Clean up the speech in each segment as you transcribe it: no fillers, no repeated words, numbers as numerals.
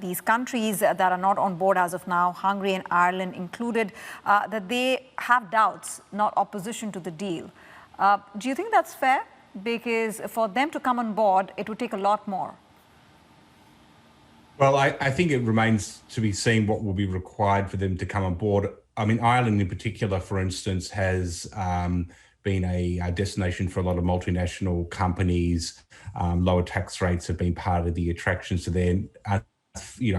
these countries that are not on board as of now, Hungary and Ireland included, that they have doubts, not opposition to the deal. Do you think that's fair? Because for them to come on board, it would take a lot more. Well, I think it remains to be seen what will be required for them to come on board. I mean, Ireland in particular, for instance, has been a destination for a lot of multinational companies. Lower tax rates have been part of the attractions, so they're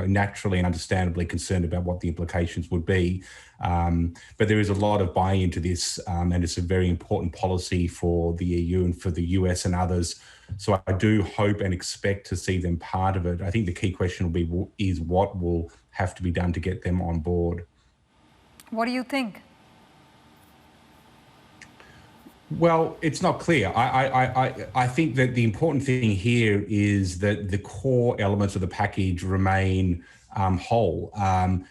naturally and understandably concerned about what the implications would be. But there is a lot of buy-in to this, and it's a very important policy for the EU and for the US and others. So I do hope and expect to see them part of it. I think the key question will be is what will have to be done to get them on board. What do you think? Well, it's not clear. I think that the important thing here is that the core elements of the package remain whole,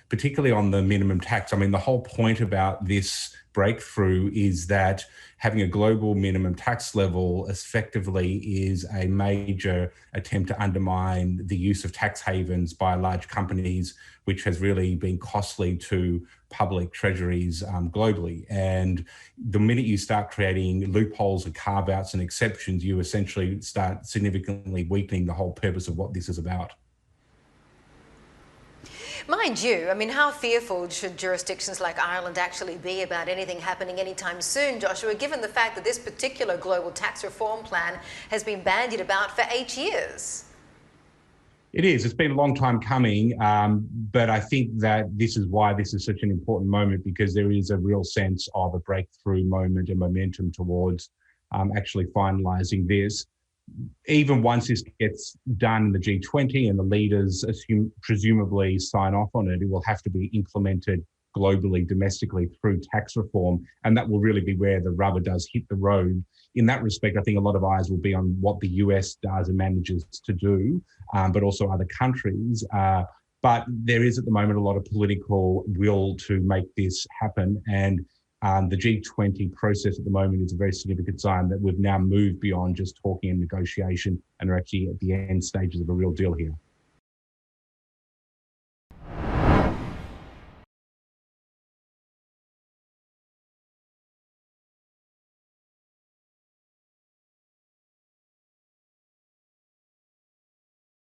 particularly on the minimum tax. I mean, the whole point about this breakthrough is that having a global minimum tax level effectively is a major attempt to undermine the use of tax havens by large companies, which has really been costly to public treasuries globally. And the minute you start creating loopholes and carve-outs and exceptions, you essentially start significantly weakening the whole purpose of what this is about. Mind you, I mean, how fearful should jurisdictions like Ireland actually be about anything happening anytime soon, Joshua, given the fact that this particular global tax reform plan has been bandied about for 8 years? It is. It's been a long time coming, but I think that this is why this is such an important moment, because there is a real sense of a breakthrough moment and momentum towards actually finalising this. Even once this gets done in the G20 and the leaders presumably sign off on it, it will have to be implemented globally, domestically through tax reform. And that will really be where the rubber does hit the road. In that respect, I think a lot of eyes will be on what the US does and manages to do, but also other countries. But there is at the moment a lot of political will to make this happen. And the G20 process at the moment is a very significant sign that we've now moved beyond just talking and negotiation and are actually at the end stages of a real deal here.